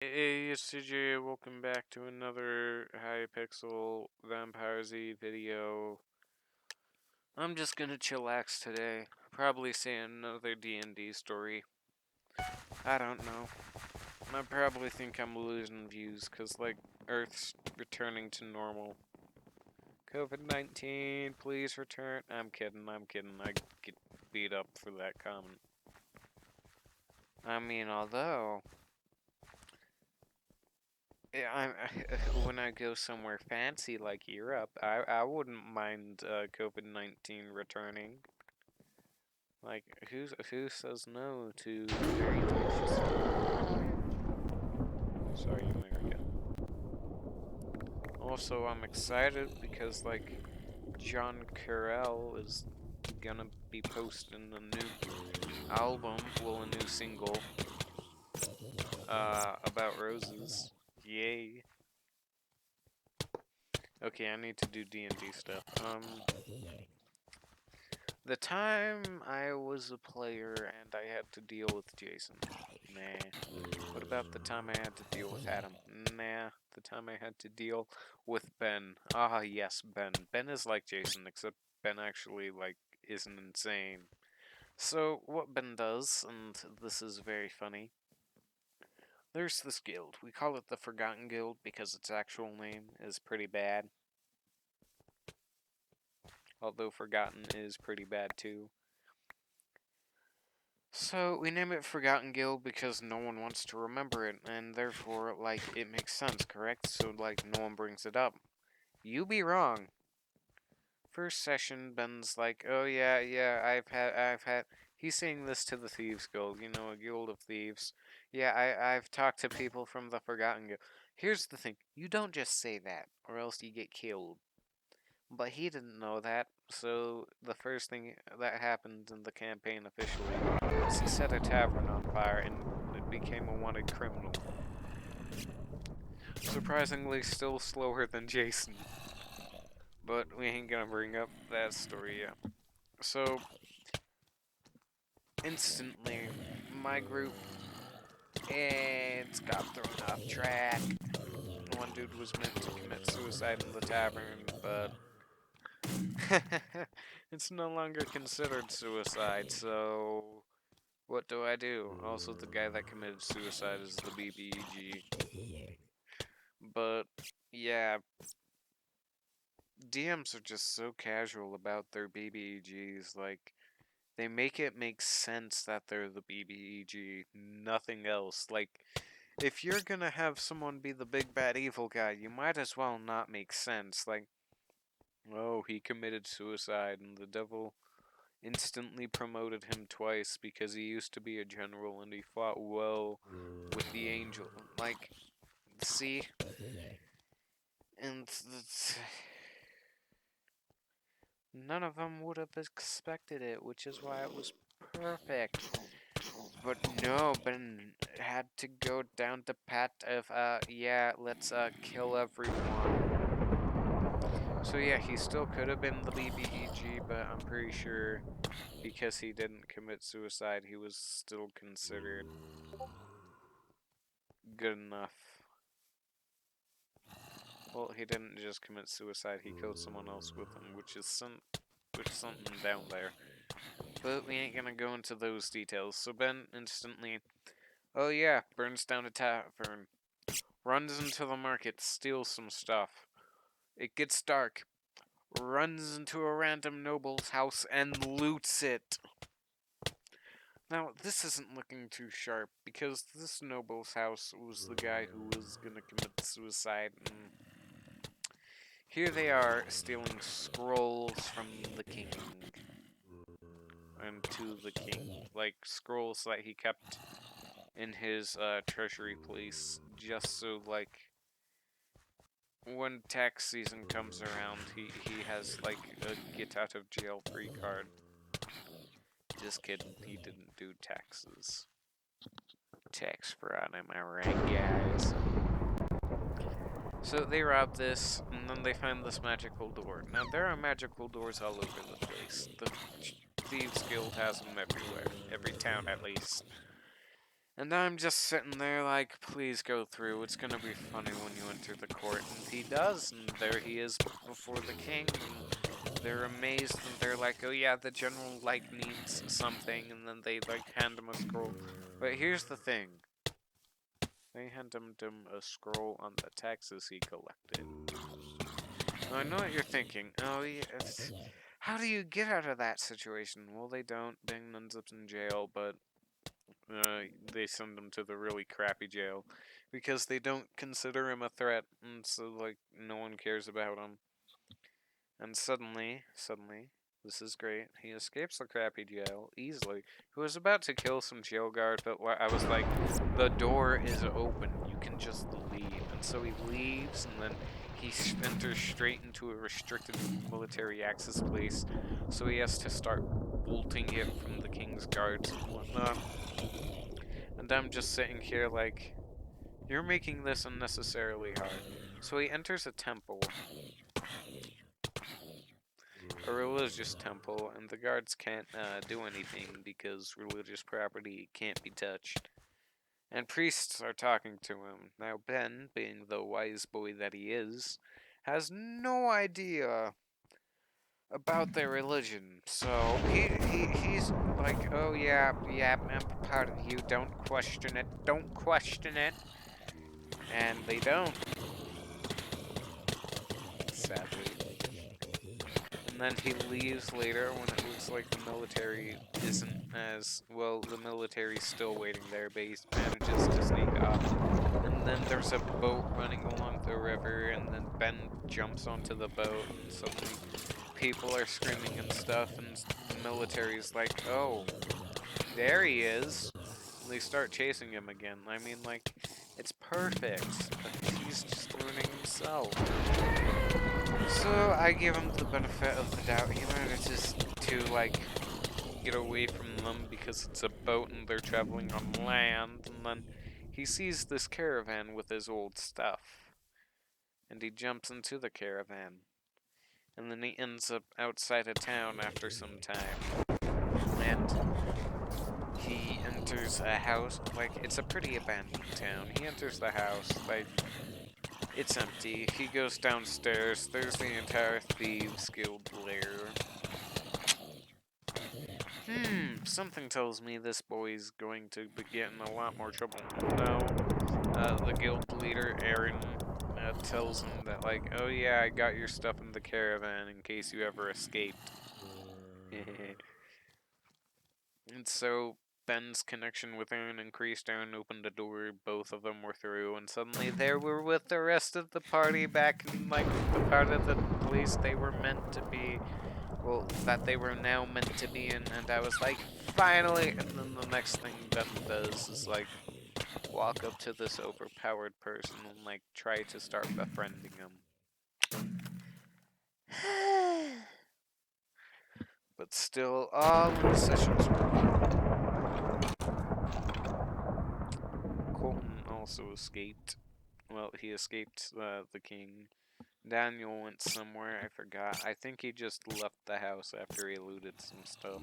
Hey, it's CJ. Welcome back to another Hypixel Vampire Z video. I'm just gonna chillax today. Probably say another D&D story. I don't know. I probably think I'm losing views because, like, Earth's returning to normal. COVID-19, please return. I'm kidding. I get beat up for that comment. I mean, although yeah, when I go somewhere fancy like Europe, I wouldn't mind COVID-19 returning. Like, who says no to very delicious food? Sorry, America. Also, I'm excited because like John Carell is gonna be posting a new album, well, a new single, about roses. Yay. Okay, I need to do D&D stuff. The time I was a player and I had to deal with Jason. Nah. What about the time I had to deal with Adam? Nah. The time I had to deal with Ben. Ah, yes, Ben. Ben is like Jason, except Ben actually, like, isn't insane. So, what Ben does, and this is very funny, there's this guild. We call it the Forgotten Guild because its actual name is pretty bad. Although Forgotten is pretty bad too. So, we name it Forgotten Guild because no one wants to remember it, and therefore, like, it makes sense, correct? So, like, no one brings it up. You be wrong. First session, Ben's like, oh yeah, I've had, he's saying this to the Thieves Guild, you know, a guild of thieves. Yeah, I've talked to people from the Forgotten Guild. Here's the thing, you don't just say that, or else you get killed. But he didn't know that, so the first thing that happened in the campaign officially was he set a tavern on fire and it became a wanted criminal. Surprisingly, still slower than Jason. But we ain't gonna bring up that story yet. So, instantly, my group, it's got thrown off track. One dude was meant to commit suicide in the tavern, but it's no longer considered suicide, so what do I do? Also, the guy that committed suicide is the BBEG. But, yeah, DMs are just so casual about their BBEGs. Like, they make it make sense that they're the BBEG, nothing else. Like, if you're gonna have someone be the big bad evil guy, you might as well not make sense. Like, oh, he committed suicide and the devil instantly promoted him twice because he used to be a general and he fought well with the angel. Like, see? And none of them would have expected it, which is why it was perfect. But no, Ben had to go down the path of, yeah, let's, kill everyone. So yeah, he still could have been the BBEG, but I'm pretty sure because he didn't commit suicide, he was still considered good enough. Well, he didn't just commit suicide, he killed someone else with him, which is something down there. But we ain't gonna go into those details. So Ben instantly, oh yeah, burns down a tavern, runs into the market, steals some stuff. It gets dark, runs into a random noble's house and loots it. Now, this isn't looking too sharp, because this noble's house was the guy who was gonna commit suicide, and here they are, stealing scrolls from the king. And to the king. Like, scrolls that he kept in his, treasury place, just so, like, when tax season comes around, he has, like, a get-out-of-jail-free card. Just kidding, he didn't do taxes. Tax fraud, am I right, guys? So they rob this, and then they find this magical door. Now, there are magical doors all over the place. The Thieves Guild has them everywhere. Every town, at least. And I'm just sitting there like, please go through. It's gonna be funny when you enter the court. And he does, and there he is before the king. And they're amazed, and they're like, oh yeah, the general, like, needs something. And then they, like, hand him a scroll. But here's the thing. They hand him a scroll on the taxes he collected. Now, I know what you're thinking. Oh, yes. How do you get out of that situation? Well, they don't. Bing ends up in jail, but they send him to the really crappy jail because they don't consider him a threat, and so, like, no one cares about him. And suddenly, this is great. He escapes the crappy jail easily. He was about to kill some jail guard, but I was like, the door is open. You can just leave. And so he leaves, and then he enters straight into a restricted military access place. So he has to start bolting it from the king's guards and whatnot. And I'm just sitting here like, you're making this unnecessarily hard. So he enters a temple. A religious temple, and the guards can't do anything because religious property can't be touched. And priests are talking to him. Now Ben, being the wise boy that he is, has no idea about their religion. So he's like, oh yeah, I'm part of you. Don't question it. Don't question it. And they don't, sadly. And then he leaves later when it looks like the military isn't as well. The military's still waiting there, but he manages to sneak off. And then there's a boat running along the river, and then Ben jumps onto the boat, and suddenly people are screaming and stuff, and the military's like, oh, there he is. And they start chasing him again. I mean, like, it's perfect, but he's just ruining himself. So I give him the benefit of the doubt. He manages to, like, get away from them because it's a boat and they're traveling on land. And then he sees this caravan with his old stuff. And he jumps into the caravan. And then he ends up outside of town after some time. And he enters a house. Like, it's a pretty abandoned town. He enters the house. Like, it's empty. He goes downstairs. There's the entire Thieves Guild lair. Something tells me this boy's going to get in a lot more trouble. No, the guild leader, Aaron, tells him that, like, oh yeah, I got your stuff in the caravan in case you ever escaped. And so Ben's connection with Aaron increased. Aaron opened a door, both of them were through, and suddenly they were with the rest of the party back in, like, the part of the place they were meant to be. Well, that they were now meant to be in, and I was like, finally! And then the next thing Ben does is, like, walk up to this overpowered person and, like, try to start befriending him. But still, all the sessions were. Colton also escaped. Well, he escaped the king. Daniel went somewhere, I forgot. I think he just left the house after he looted some stuff.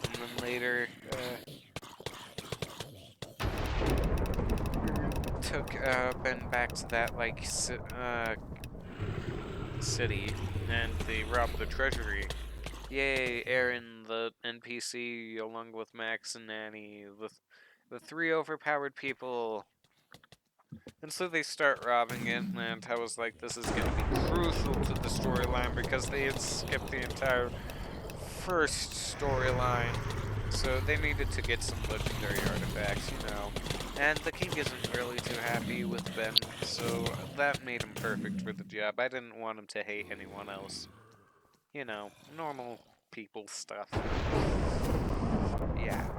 And then later, took Ben back to that, like, city, and they robbed the treasury. Yay, Aaron, the NPC, along with Max and Annie, the three overpowered people. And so they start robbing it, and I was like, this is going to be crucial to the storyline because they had skipped the entire first storyline. So they needed to get some legendary artifacts, you know. And the king isn't really too happy with Ben, so that made him perfect for the job. I didn't want him to hate anyone else. You know, normal people stuff. Yeah.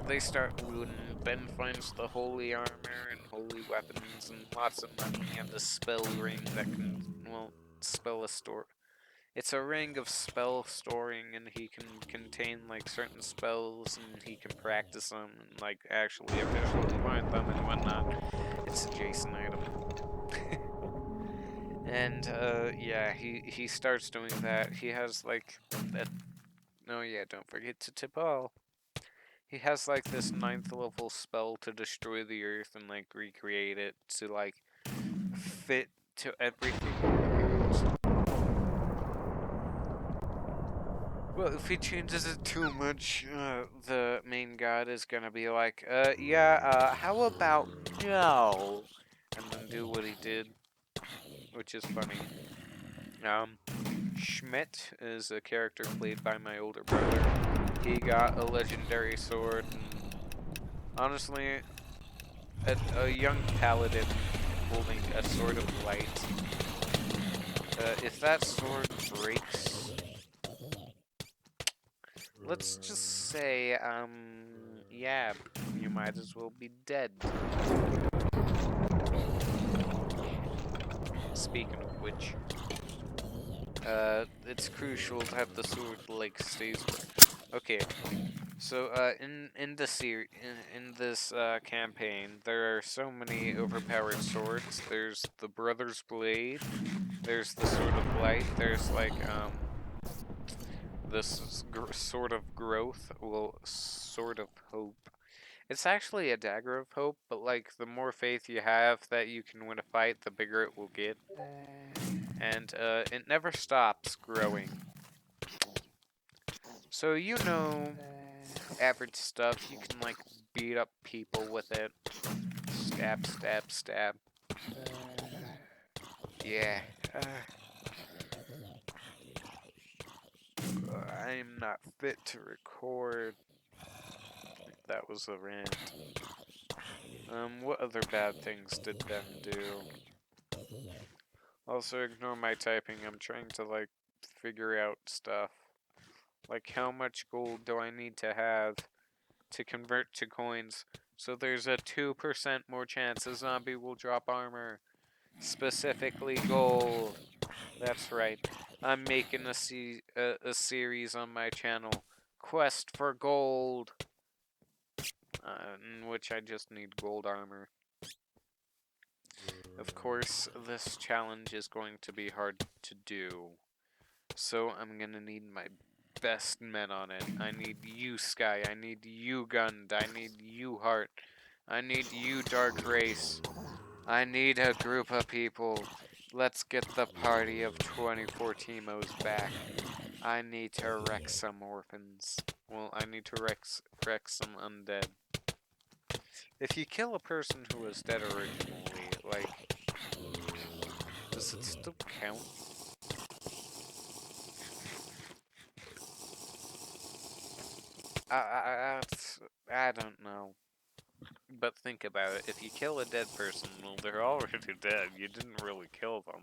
They start looting. Ben finds the holy armor and holy weapons and lots of money and a spell ring that can, well, spell a store. It's a ring of spell storing, and he can contain, like, certain spells, and he can practice them and, like, actually officially learn them and whatnot. It's a Jason item. And yeah, he starts doing that. He has, like, that. Oh yeah, don't forget to tip all. he has like this 9th level spell to destroy the earth and like recreate it to like fit to everything. Well, if he changes it too much, the main god is gonna be like, how about no? And then do what he did, which is funny. Schmidt is a character played by my older brother. He got a legendary sword, and honestly, a young paladin holding a sword of light. If that sword breaks, let's just say, yeah, you might as well be dead. Speaking of which, it's crucial that the sword like stays. Okay, so in the in this campaign, there are so many overpowered swords. There's the Brother's Blade. There's the Sword of Light. There's like this Sword of Growth. Well, Sword of Hope. It's actually a Dagger of Hope, but like the more faith you have that you can win a fight, the bigger it will get. And it never stops growing. So you know, average stuff. You can like beat up people with it. Stab, stab, stab. Yeah. I'm not fit to record. That was a rant. What other bad things did Ben do? Also, ignore my typing. I'm trying to, like, figure out stuff. Like, how much gold do I need to have to convert to coins? So there's a 2% more chance a zombie will drop armor. Specifically gold. That's right. I'm making a series on my channel. Quest for Gold. In which I just need gold armor. Of course, this challenge is going to be hard to do. So I'm gonna need my best men on it. I need you, Sky. I need you, Gund. I need you, Heart. I need you, Dark Race. I need a group of people. Let's get the party of 24 Teemos back. I need to wreck some orphans. Well, I need to wreck some undead. If you kill a person who was dead originally, like, does it still count? I don't know. But think about it. If you kill a dead person, well, they're already dead. You didn't really kill them.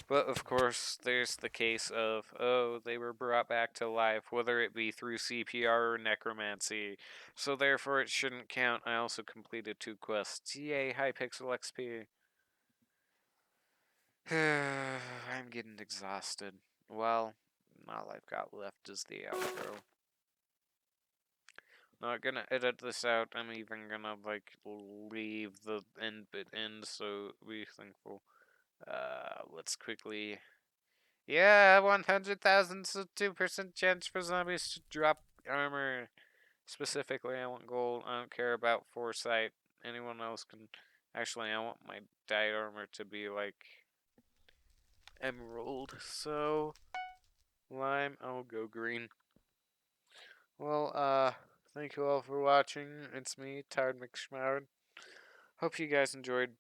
But of course, there's the case of, oh, they were brought back to life, whether it be through CPR or necromancy. So therefore, it shouldn't count. I also completed 2 quests. Yay, Hypixel XP. I'm getting exhausted. Well, all I've got left is the outro. Not gonna edit this out. I'm even gonna like leave the end bit in, so be thankful. Let's quickly. Yeah, 100,000, so 2% chance for zombies to drop armor. Specifically, I want gold. I don't care about foresight. Anyone else can. Actually, I want my diet armor to be like emerald. So, lime, I'll go green. Well, thank you all for watching. It's me, Tired McSchmauer. Hope you guys enjoyed.